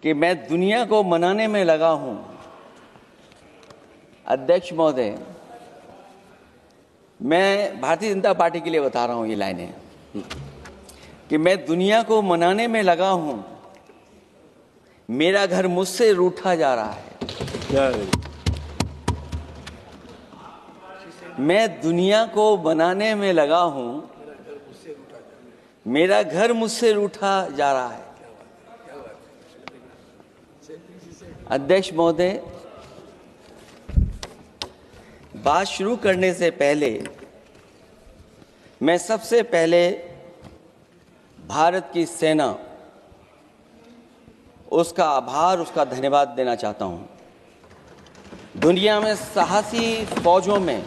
कि मैं दुनिया को मनाने में लगा हूं। अध्यक्ष महोदय, मैं भारतीय जनता पार्टी के लिए बता रहा हूं ये लाइनें कि मैं दुनिया को मनाने में लगा हूं, मेरा घर मुझसे रूठा जा रहा है। मैं दुनिया को बनाने में लगा हूं, मेरा घर मुझसे रूठा जा रहा है। अध्यक्ष महोदय, बात शुरू करने से पहले मैं सबसे पहले भारत की सेना, उसका आभार, उसका धन्यवाद देना चाहता हूं। दुनिया में साहसी फौजों में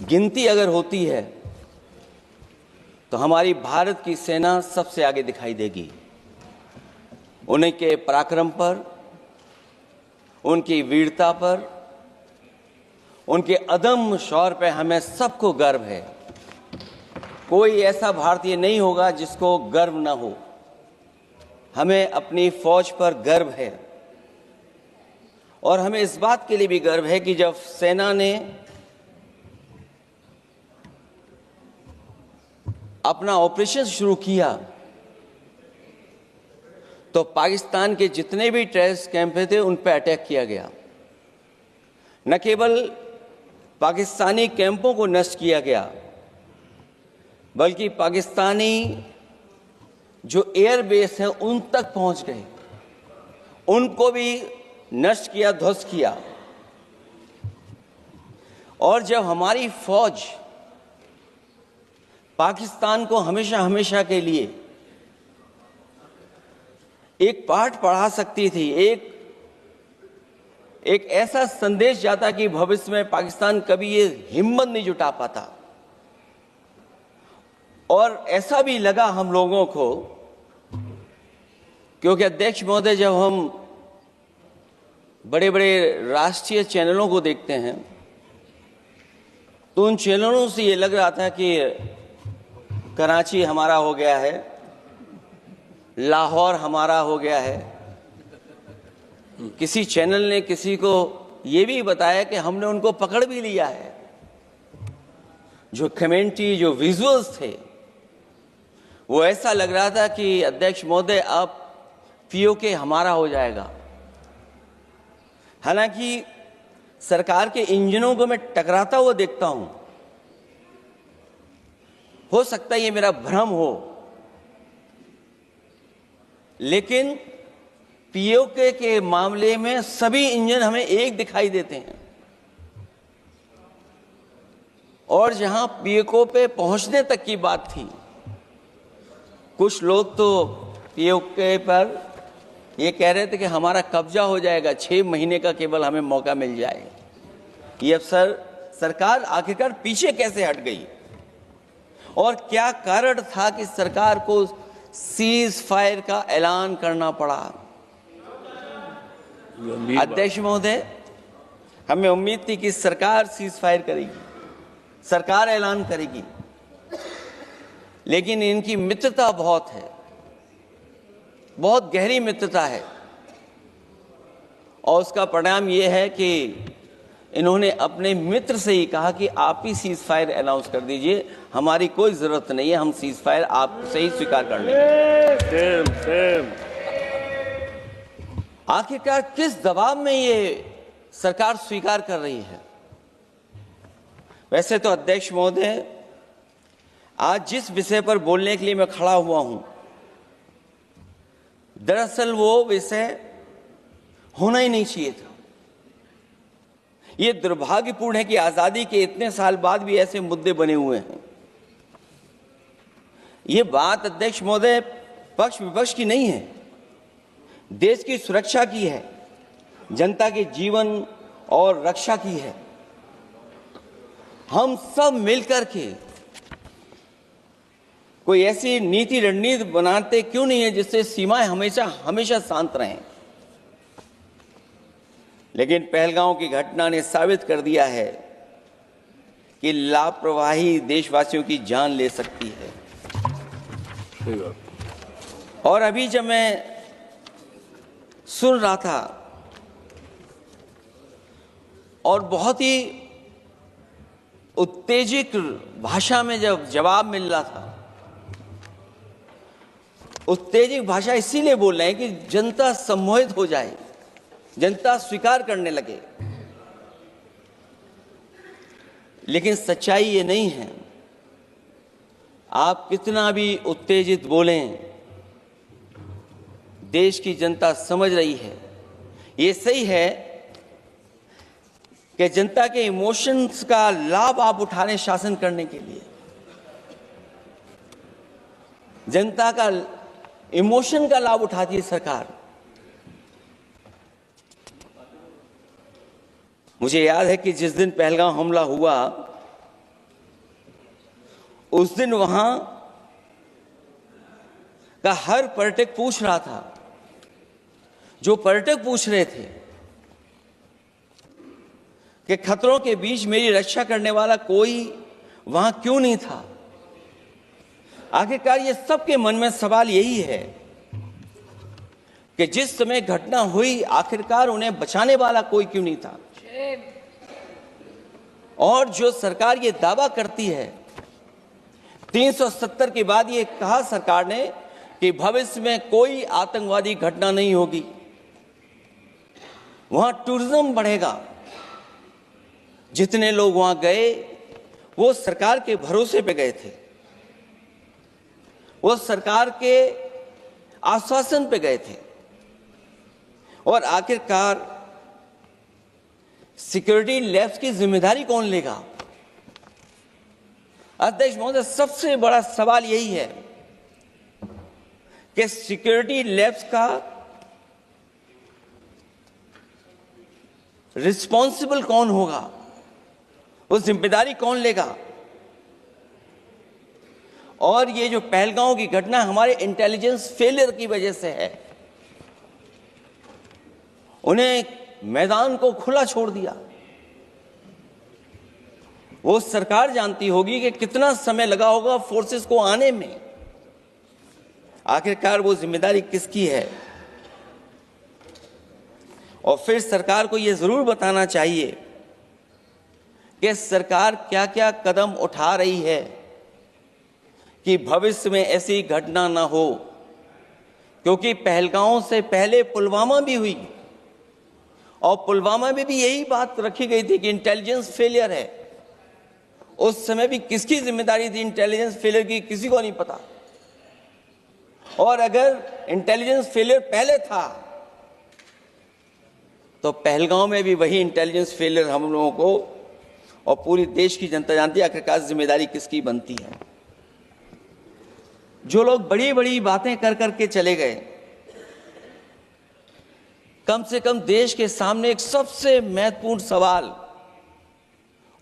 गिनती अगर होती है तो हमारी भारत की सेना सबसे आगे दिखाई देगी। उनके पराक्रम पर, उनकी वीरता पर, उनके अदम्य शौर्य पर हमें सबको गर्व है। कोई ऐसा भारतीय नहीं होगा जिसको गर्व न हो। हमें अपनी फौज पर गर्व है और हमें इस बात के लिए भी गर्व है कि जब सेना ने अपना ऑपरेशन शुरू किया तो पाकिस्तान के जितने भी टेररिस्ट कैंप थे उन पर अटैक किया गया। न केवल पाकिस्तानी कैंपों को नष्ट किया गया, बल्कि पाकिस्तानी जो एयर बेस हैं उन तक पहुंच गए, उनको भी नष्ट किया, ध्वस्त किया। और जब हमारी फौज पाकिस्तान को हमेशा हमेशा के लिए एक पाठ पढ़ा सकती थी, एक ऐसा संदेश जाता कि भविष्य में पाकिस्तान कभी ये हिम्मत नहीं जुटा पाता। और ऐसा भी लगा हम लोगों को, क्योंकि अध्यक्ष महोदय, जब हम बड़े बड़े राष्ट्रीय चैनलों को देखते हैं तो उन चैनलों से ये लग रहा था कि कराची हमारा हो गया है, लाहौर हमारा हो गया है। किसी चैनल ने किसी को ये भी बताया कि हमने उनको पकड़ भी लिया है। जो कमेंट्री, जो विजुअल्स थे, वो ऐसा लग रहा था कि अध्यक्ष महोदय अब पीओके हमारा हो जाएगा। हालांकि सरकार के इंजनों को मैं टकराता हुआ देखता हूं। हो सकता है ये मेरा भ्रम हो, लेकिन पीओके के मामले में सभी इंजन हमें एक दिखाई देते हैं। और जहां पीओके पे पहुंचने तक की बात थी, कुछ लोग तो पीओके पर ये कह रहे थे कि हमारा कब्जा हो जाएगा, 6 महीने का केवल हमें मौका मिल जाए। ये अफसर सरकार आखिरकार पीछे कैसे हट गई और क्या कारण था कि सरकार को सीज फायर का ऐलान करना पड़ा? अध्यक्ष महोदय, हमें उम्मीद थी कि सरकार सीज फायर करेगी, सरकार ऐलान करेगी, लेकिन इनकी मित्रता बहुत है, बहुत गहरी मित्रता है। और उसका परिणाम ये है कि इन्होंने अपने मित्र से ही कहा कि आप ही सीज फायर अनाउंस कर दीजिए, हमारी कोई जरूरत नहीं है, हम सीज फायर आपसे ही स्वीकार कर लेंगे। आखिरकार किस दबाव में ये सरकार स्वीकार कर रही है? वैसे तो अध्यक्ष महोदय, आज जिस विषय पर बोलने के लिए मैं खड़ा हुआ हूं, दरअसल वो विषय होना ही नहीं चाहिए था। ये दुर्भाग्यपूर्ण है कि आजादी के इतने साल बाद भी ऐसे मुद्दे बने हुए हैं। ये बात अध्यक्ष महोदय पक्ष विपक्ष की नहीं है, देश की सुरक्षा की है, जनता के जीवन और रक्षा की है। हम सब मिलकर के कोई ऐसी नीति रणनीति बनाते क्यों नहीं है जिससे सीमाएं हमेशा हमेशा शांत रहें। लेकिन पहलगांव की घटना ने साबित कर दिया है कि लापरवाही देशवासियों की जान ले सकती है। और अभी जब मैं सुन रहा था और बहुत ही उत्तेजित भाषा में जब जवाब मिल रहा था, उत्तेजित भाषा इसीलिए बोल रहे हैं कि जनता सम्मोहित हो जाए, जनता स्वीकार करने लगे। लेकिन सच्चाई ये नहीं है। आप कितना भी उत्तेजित बोलें, देश की जनता समझ रही है। ये सही है कि जनता के इमोशंस का लाभ आप उठा रहे हैं शासन करने के लिए। जनता का इमोशन का लाभ उठाती है सरकार। मुझे याद है कि जिस दिन पहलगाम हमला हुआ, उस दिन वहां का हर पर्यटक पूछ रहा था, जो पर्यटक पूछ रहे थे कि खतरों के बीच मेरी रक्षा करने वाला कोई वहां क्यों नहीं था। आखिरकार ये सबके मन में सवाल यही है कि जिस समय घटना हुई, आखिरकार उन्हें बचाने वाला कोई क्यों नहीं था। और जो सरकार ये दावा करती है, 370 के बाद ये कहा सरकार ने कि भविष्य में कोई आतंकवादी घटना नहीं होगी, वहां टूरिज्म बढ़ेगा। जितने लोग वहां गए वो सरकार के भरोसे पे गए थे, वो सरकार के आश्वासन पे गए थे। और आखिरकार सिक्योरिटी लैब्स की जिम्मेदारी कौन लेगा? अध्यक्ष महोदय, सबसे बड़ा सवाल यही है कि सिक्योरिटी लैब्स का रिस्पॉन्सिबल कौन होगा, वो जिम्मेदारी कौन लेगा? और ये जो पहलगांव की घटना हमारे इंटेलिजेंस फेलियर की वजह से है। उन्हें मैदान को खुला छोड़ दिया। वो सरकार जानती होगी कि कितना समय लगा होगा फोर्सेस को आने में। आखिरकार वो जिम्मेदारी किसकी है? और फिर सरकार को ये जरूर बताना चाहिए कि सरकार क्या क्या कदम उठा रही है कि भविष्य में ऐसी घटना ना हो। क्योंकि पहलगांव से पहले पुलवामा भी हुई और पुलवामा में भी यही बात रखी गई थी कि इंटेलिजेंस फेलियर है। उस समय भी किसकी जिम्मेदारी थी इंटेलिजेंस फेलियर की? किसी को नहीं पता। और अगर इंटेलिजेंस फेलियर पहले था तो पहलगांव में भी वही इंटेलिजेंस फेलियर हम लोगों को और पूरी देश की जनता जानती है आखिरकार जिम्मेदारी किसकी बनती है। जो लोग बड़ी बड़ी बातें कर करके चले गए, कम से कम देश के सामने एक सबसे महत्वपूर्ण सवाल,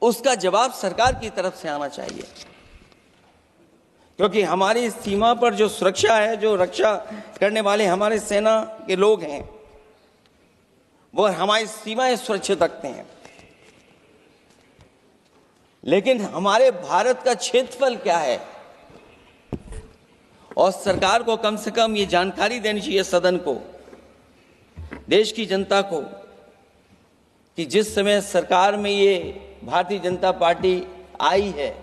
उसका जवाब सरकार की तरफ से आना चाहिए। क्योंकि हमारी सीमा पर जो सुरक्षा है, जो रक्षा करने वाले हमारे सेना के लोग हैं, वो हमारी सीमाएं सुरक्षित रखते हैं। लेकिन हमारे भारत का क्षेत्रफल क्या है? और सरकार को कम से कम ये जानकारी देनी चाहिए सदन को, देश की जनता को, कि जिस समय सरकार में ये भारतीय जनता पार्टी आई है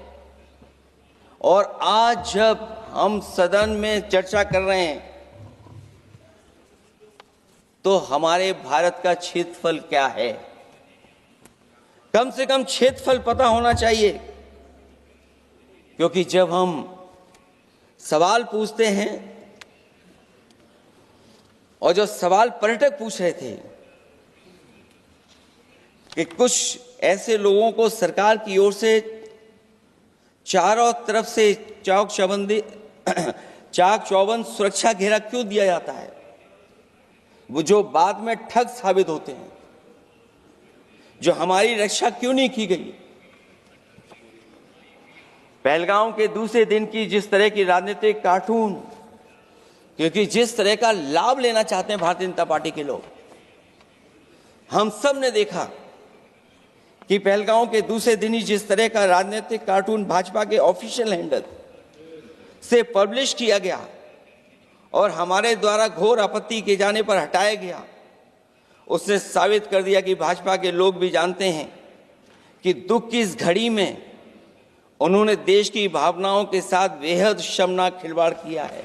और आज जब हम सदन में चर्चा कर रहे हैं तो हमारे भारत का क्षेत्रफल क्या है? कम से कम क्षेत्रफल पता होना चाहिए। क्योंकि जब हम सवाल पूछते हैं, और जो सवाल पर्यटक पूछ रहे थे कि कुछ ऐसे लोगों को सरकार की ओर से चारों तरफ से चाक चौबंद सुरक्षा घेरा क्यों दिया जाता है, वो जो बाद में ठग साबित होते हैं, जो हमारी रक्षा क्यों नहीं की गई? पहलगाम के दूसरे दिन की जिस तरह की राजनीतिक कार्टून, क्योंकि जिस तरह का लाभ लेना चाहते हैं भारतीय जनता पार्टी के लोग, हम सब ने देखा कि पहलगाम के दूसरे दिन ही जिस तरह का राजनीतिक कार्टून भाजपा के ऑफिशियल हैंडल से पब्लिश किया गया और हमारे द्वारा घोर आपत्ति किए जाने पर हटाया गया, उसने साबित कर दिया कि भाजपा के लोग भी जानते हैं कि दुख की इस घड़ी में उन्होंने देश की भावनाओं के साथ बेहद शर्मनाक खिलवाड़ किया है।